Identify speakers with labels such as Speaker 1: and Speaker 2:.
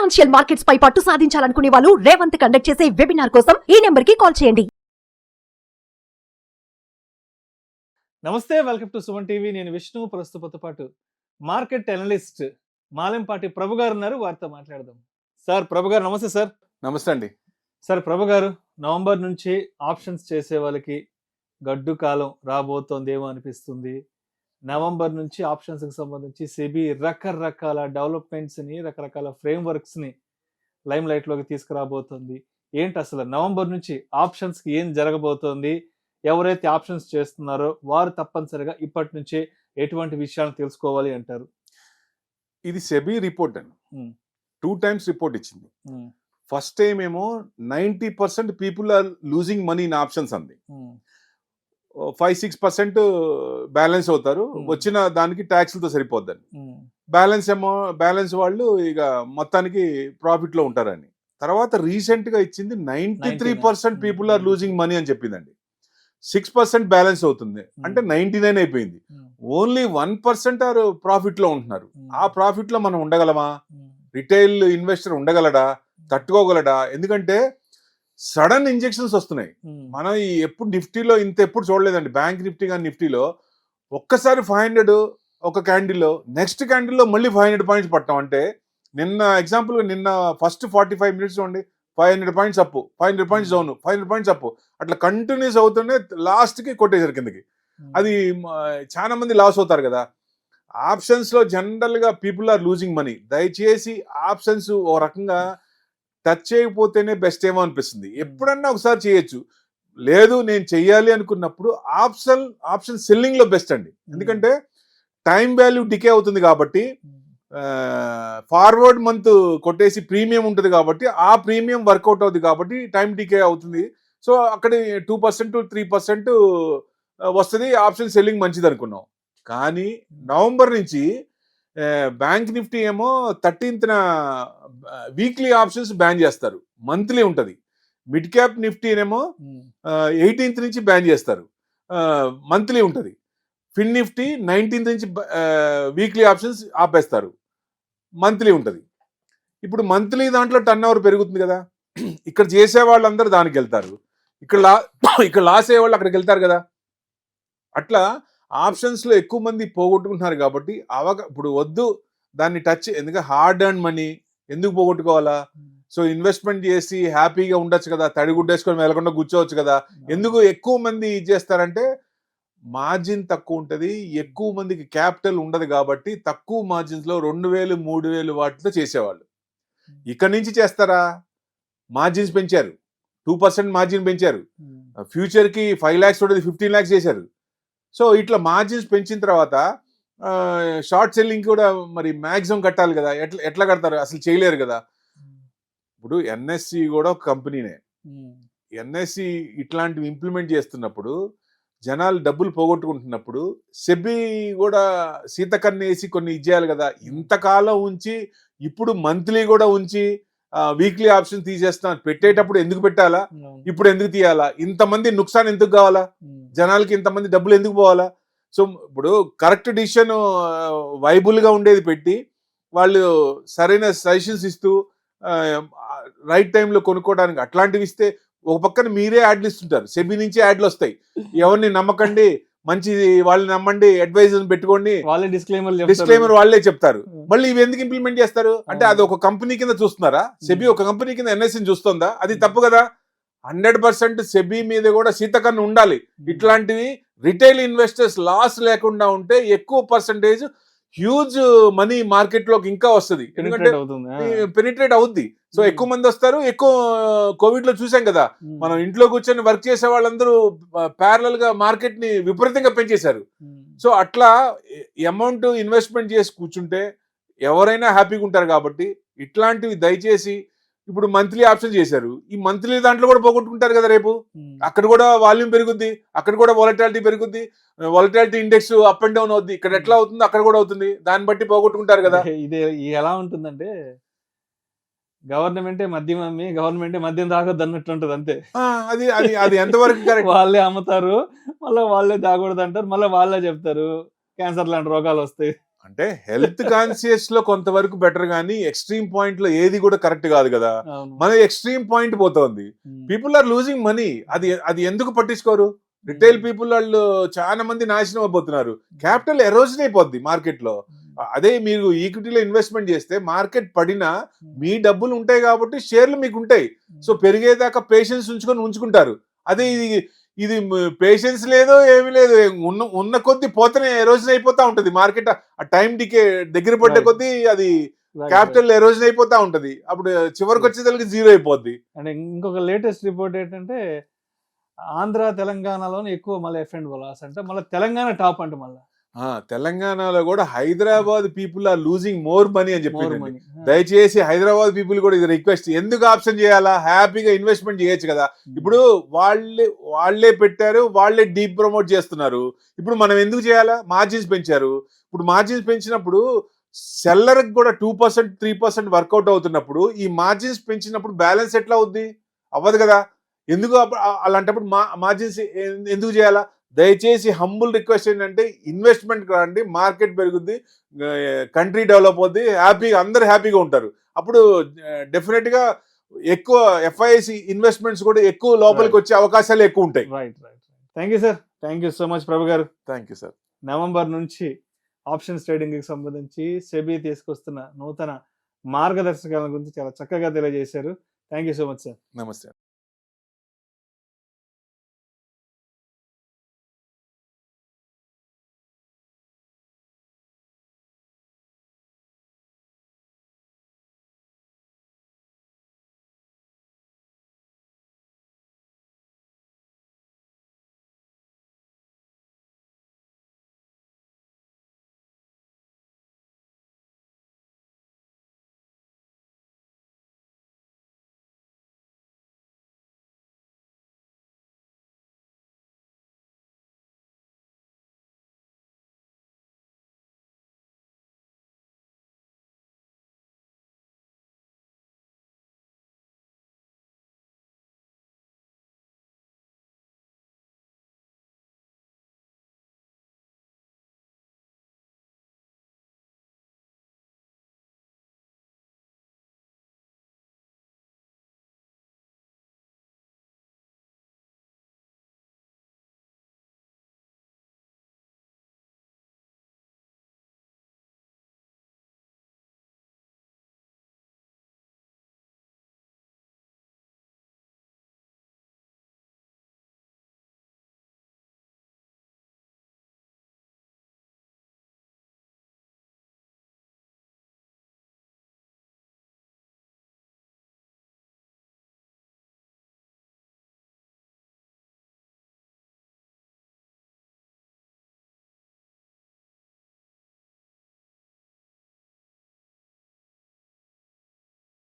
Speaker 1: Financial markets పై పట్టు సాధించాలనుకునే వాళ్ళు Revanth conduct చేసే వెబినార్ కోసం ఈ నెంబర్ కి కాల్ చేయండి.
Speaker 2: నమస్తే, వెల్కమ్ టు సుమన్ టీవీ. నేను విష్ణు. ప్రస్తుతంతో పాటు మార్కెట్ అనలిస్ట్ మాలెంపాటి ప్రభు గారు ఉన్నారు. వారితో మాట్లాడదాం. సార్, ప్రభు గారు నమస్తే. సార్
Speaker 3: నమస్తే అండి.
Speaker 2: సార్, ప్రభు గారు, నవంబర్ నుంచి ఆప్షన్స్ చేసే వాళ్ళకి గడ్డు కాలం రాబోతోందేమో అనిపిస్తుంది. నవంబర్ నుంచి ఆప్షన్స్కి సంబంధించి సెబీ రకరకాల డెవలప్మెంట్స్ని, రకరకాల ఫ్రేమ్వర్క్స్ని లైమ్ లైట్లోకి తీసుకురాబోతుంది. ఏంటి అసలు నవంబర్ నుంచి ఆప్షన్స్కి ఏం జరగబోతోంది? ఎవరైతే ఆప్షన్స్ చేస్తున్నారో వారు తప్పనిసరిగా ఇప్పటి నుంచే ఎటువంటి విషయాలను తెలుసుకోవాలి అంటారు?
Speaker 3: ఇది సెబీ రిపోర్ట్ అండి. 2 times రిపోర్ట్ ఇచ్చింది. ఫస్ట్ టైం ఏమో 90% people are losing money in options అంది. 5-6% బ్యాలెన్స్ అవుతారు. వచ్చిన దానికి ట్యాక్స్లతో సరిపోద్దని. బ్యాలెన్స్ వాళ్ళు ఇక మొత్తానికి ప్రాఫిట్ లో ఉంటారని. తర్వాత రీసెంట్ గా ఇచ్చింది 93% పీపుల్ ఆర్ లూజింగ్ మనీ అని చెప్పిందండి. 6% బ్యాలెన్స్ అవుతుంది అంటే 99 అయిపోయింది. ఓన్లీ 1% ఆర్ ప్రాఫిట్ లో ఉంటున్నారు. ఆ ప్రాఫిట్ లో మనం ఉండగలమా? Retail investor ఉండగలడా? తట్టుకోగలడా? ఎందుకంటే సడన్ ఇంజెక్షన్స్ వస్తున్నాయి. మనం ఎప్పుడు నిఫ్టీలో ఎప్పుడు చూడలేదండి. బ్యాంక్ నిఫ్టీ కానీ నిఫ్టీలో ఒక్కసారి 500 ఒక క్యాండిల్లో, నెక్స్ట్ క్యాండిల్లో మళ్ళీ 500 పాయింట్స్ పట్టాం. అంటే నిన్న ఎగ్జాంపుల్ నిన్న ఫస్ట్ 45 minutes చూడండి, 500 పాయింట్స్ అప్పు, 500 పాయింట్స్ డౌన్, 500 పాయింట్స్ అప్పు, అట్లా కంటిన్యూస్ అవుతూనే లాస్ట్కి కొట్టేశారు కిందకి. అది చాలా మంది లాస్ అవుతారు కదా. ఆప్షన్స్ లో జనరల్ గా పీపుల్ ఆర్ లూజింగ్ మనీ. దయచేసి ఆప్షన్స్ ఓ రకంగా టచ్ చేయకపోతేనే బెస్ట్ ఏమో అనిపిస్తుంది. ఎప్పుడన్నా ఒకసారి చేయొచ్చు, లేదు నేను చెయ్యాలి అనుకున్నప్పుడు ఆప్షన్ సెల్లింగ్ లో బెస్ట్ అండి. ఎందుకంటే టైం వాల్యూ డికే అవుతుంది కాబట్టి, ఫార్వర్డ్ మంత్ కొట్టేసి ప్రీమియం ఉంటుంది కాబట్టి ఆ ప్రీమియం వర్కౌట్ అవుతుంది కాబట్టి టైం డికే అవుతుంది. సో అక్కడ 2% 3% వస్తుంది. ఆప్షన్ సెల్లింగ్ మంచిది అనుకున్నాం. కానీ నవంబర్ నుంచి బ్యాంక్ నిఫ్టీ ఏమో 13th వీక్లీ ఆప్షన్స్ బ్యాన్ చేస్తారు. మంత్లీ ఉంటుంది. మిడ్ క్యాప్ నిఫ్టీనేమో 18th నుంచి బ్యాన్ చేస్తారు. మంత్లీ ఉంటుంది. ఫిన్ నిఫ్టీ 19th నుంచి వీక్లీ ఆప్షన్స్ ఆపేస్తారు. మంత్లీ ఉంటుంది. ఇప్పుడు మంత్లీ దాంట్లో టర్న్ ఓవర్ పెరుగుతుంది కదా. ఇక్కడ చేసే వాళ్ళందరూ దానికి వెళ్తారు. ఇక్కడ లాస్ అయ్యే వాళ్ళు అక్కడికి వెళ్తారు కదా. అట్లా ఆప్షన్స్ లో ఎక్కువ మంది పోగొట్టుకుంటున్నారు కాబట్టి ఇప్పుడు వద్దు దాన్ని టచ్. ఎందుకంటే హార్డ్ ఎర్న్ మనీ ఎందుకు పోగొట్టుకోవాలా? సో ఇన్వెస్ట్మెంట్ చేసి హ్యాపీగా ఉండొచ్చు కదా, తడిగుడ్డేసుకొని వెళ్ళకుండా కూర్చోవచ్చు కదా. ఎందుకు ఎక్కువ మంది ఇది చేస్తారంటే మార్జిన్ తక్కువ ఉంటుంది, ఎక్కువ మందికి క్యాపిటల్ ఉండదు కాబట్టి తక్కువ మార్జిన్స్ లో 2000 3000 వాటితో చేసేవాళ్ళు. ఇక్కడ నుంచి చేస్తారా? మార్జిన్స్ పెంచారు, 2% మార్జిన్ పెంచారు. ఫ్యూచర్ కి 5 lakhs ఉండేది 15 lakhs చేశారు. సో ఇట్లా మార్జిన్స్ పెంచిన తర్వాత షార్ట్ సెల్లింగ్ కూడా మరి మ్యాక్సిమం కట్టాలి కదా. ఎట్లా కడతారు? అసలు చేయలేరు కదా. ఇప్పుడు ఎన్ఎస్సి కూడా ఒక కంపెనీనే. ఎన్ఎస్సి ఇట్లాంటివి ఇంప్లిమెంట్ చేస్తున్నప్పుడు, జనాలు డబ్బులు పోగొట్టుకుంటున్నప్పుడు సెబీ కూడా సీతకన్నేసి కొన్ని ఇచ్చేయాలి కదా. ఇంతకాలం ఉంచి ఇప్పుడు మంత్లీ కూడా ఉంచి వీక్లీ ఆప్షన్ తీసేస్తాం. పెట్టేటప్పుడు ఎందుకు పెట్టాలా? ఇప్పుడు ఎందుకు తీయాలా? ఇంతమంది నుక్సాన్ ఎందుకు కావాలా? జనాలకి ఇంతమంది డబ్బులు ఎందుకు పోవాలా? సో ఇప్పుడు కరెక్ట్ డిసిషన్ వైబుల్ గా ఉండేది పెట్టి వాళ్ళు సరైన సజెషన్స్ ఇస్తూ రైట్ టైంలో కొనుక్కోవడానికి అట్లాంటివి ఇస్తే, ఒక పక్కన మీరే యాడ్లు ఇస్తుంటారు. సెబీ నుంచి యాడ్లు వస్తాయి. ఎవరిని నమ్మకండి, మంచి వాళ్ళని నమ్మండి, అడ్వైజర్ పెట్టుకోండి, డిస్క్లైమర్ వాళ్ళే చెప్తారు. మళ్ళీ ఇవి ఎందుకు ఇంప్లిమెంట్ చేస్తారు? అంటే అది ఒక కంపెనీ కింద చూస్తున్నారా? సెబీ ఒక కంపెనీ కింద ఎన్ఎస్సిని చూస్తుందా? అది తప్పు కదా. 100% సెబీ మీద కూడా సీతకన్ను ఉండాలి. ఇట్లాంటివి రిటైల్ ఇన్వెస్టర్స్ లాస్ లేకుండా ఉంటే ఎక్కువ పర్సంటేజ్ హ్యూజ్ మనీ మార్కెట్ లోకి ఇంకా వస్తుంది. ఎందుకంటే పెనిట్రేట్ అవుద్ది. సో ఎక్కువ మంది వస్తారు. ఎక్కువ కోవిడ్ లో చూసాం కదా, మనం ఇంట్లో కూర్చొని వర్క్ చేసే వాళ్ళందరూ ప్యారలల్ గా మార్కెట్ ని విపరీతంగా పెంచేశారు. సో అట్లా అమౌంట్ ఇన్వెస్ట్మెంట్ చేసి కూర్చుంటే ఎవరైనా హ్యాపీగా ఉంటారు. కాబట్టి ఇట్లాంటివి దయచేసి, ఇప్పుడు మంత్లీ ఆప్షన్ చేశారు, ఈ మంత్లీ దాంట్లో కూడా పోగొట్టుకుంటారు కదా రేపు. అక్కడ కూడా వాల్యూమ్ పెరుగుద్ది, అక్కడ కూడా వాలటాలిటీ పెరుగుద్ది. Volatility index up and down అవుద్ది. ఇక్కడ ఎట్లా అవుతుంది అక్కడ కూడా అవుతుంది. దాన్ని బట్టి పోగొట్టుకుంటారు కదా.
Speaker 2: ఇది ఎలా ఉంటుందంటే గవర్నమెంటే మద్యం అమ్మి గవర్నమెంటే మద్యం తాగొద్దు అన్నట్టు ఉంటుంది. అంతే.
Speaker 3: అది అది అది ఎంతవరకు కరెక్ట్?
Speaker 2: వాళ్ళే అమ్ముతారు, మళ్ళీ వాళ్ళే తాగకూడదు అంటారు, మళ్ళీ వాళ్ళే చెప్తారు క్యాన్సర్ లాంటి రోగాలు వస్తాయి.
Speaker 3: అంటే హెల్త్ కాన్షియస్ లో కొంతవరకు బెటర్ గానీ ఎక్స్ట్రీమ్ పాయింట్ లో ఏది కూడా కరెక్ట్ కాదు కదా.
Speaker 2: అవును.
Speaker 3: మన ఎక్స్ట్రీమ్ పాయింట్ పోతోంది.
Speaker 2: Um.
Speaker 3: People are losing money. అది ఎందుకు పట్టించుకోరు? రిటైల్ పీపుల్ వాళ్ళు చాలా మంది నాశనం అయిపోతున్నారు. క్యాపిటల్ ఎరోజన్ అయిపోద్ది మార్కెట్ లో. అదే మీరు ఈక్విటీలో ఇన్వెస్ట్మెంట్ చేస్తే మార్కెట్ పడినా మీ డబ్బులు ఉంటాయి కాబట్టి షేర్లు మీకు ఉంటాయి. సో పెరిగేదాకా పేషెన్స్ ఉంచుకుంటారు. అదే ఇది పేషెన్స్ లేదో ఏమీ లేదు, ఉన్న కొద్ది పోతేనే ఎరోజన్ అయిపోతా ఉంటది మార్కెట్. ఆ టైం దగ్గర పడ్డ
Speaker 2: Right.
Speaker 3: కొద్దీ అది
Speaker 2: Right,
Speaker 3: క్యాపిటల్ ఎరోజన్ అయిపోతా ఉంటది. అప్పుడు చివరికి వచ్చేసరికి జీరో అయిపోద్ది.
Speaker 2: అండ్ ఇంకొక లేటెస్ట్ రిపోర్ట్ ఏంటంటే ఆంధ్ర తెలంగాణలోనే ఎక్కువ మళ్ళీ ఎఫ్ అండ్ లాస్ అంటే మళ్ళీ తెలంగాణ టాప్ అంటే మళ్ళీ
Speaker 3: తెలంగాణలో కూడా Hyderabad people are losing more money అని
Speaker 2: మోర్
Speaker 3: చెప్పింది.
Speaker 2: మనీ.
Speaker 3: దయచేసి హైదరాబాద్ పీపుల్ కూడా ఇది రిక్వెస్ట్, ఎందుకు ఆప్షన్ చేయాలా? హ్యాపీగా ఇన్వెస్ట్మెంట్ చేయొచ్చు కదా. ఇప్పుడు వాళ్ళే పెట్టారు, వాళ్ళే డీప్ ప్రమోట్ చేస్తున్నారు. ఇప్పుడు మనం ఎందుకు చేయాలా? మార్జిన్స్ పెంచారు. ఇప్పుడు మార్జిన్స్ పెంచినప్పుడు సెల్లర్ కూడా 2% 3% వర్కౌట్ అవుతున్నప్పుడు ఈ మార్జిన్స్ పెంచినప్పుడు బ్యాలెన్స్ ఎట్లా అవుద్ది? అవ్వదు కదా. ఎందుకు అలాంటప్పుడు మార్జిన్స్ ఎందుకు చేయాలా? దయచేసి హంబుల్ రిక్వెస్ట్ ఏంటంటే ఇన్వెస్ట్మెంట్ రండి, మార్కెట్ పెరుగుద్ది, కంట్రీ డెవలప్ అవుద్ది, హ్యాపీగా అందరు హ్యాపీగా ఉంటారు. అప్పుడు డెఫినెట్ గా ఎక్కువ ఎఫ్ఐసి ఇన్వెస్ట్మెంట్స్ కూడా ఎక్కువ లోపలికి వచ్చే అవకాశాలు ఎక్కువ ఉంటాయి.
Speaker 2: Right. Thank you sir. Thank you so much Prabhu గారు.
Speaker 3: Thank you sir.
Speaker 2: నవంబర్ నుంచి ఆప్షన్స్ ట్రేడింగ్ కి సంబంధించి సెబీ తీసుకొస్తున్న నూతన మార్గదర్శకాల గురించి చాలా చక్కగా తెలియజేశారు. Thank you so much sir.
Speaker 3: నమస్తే.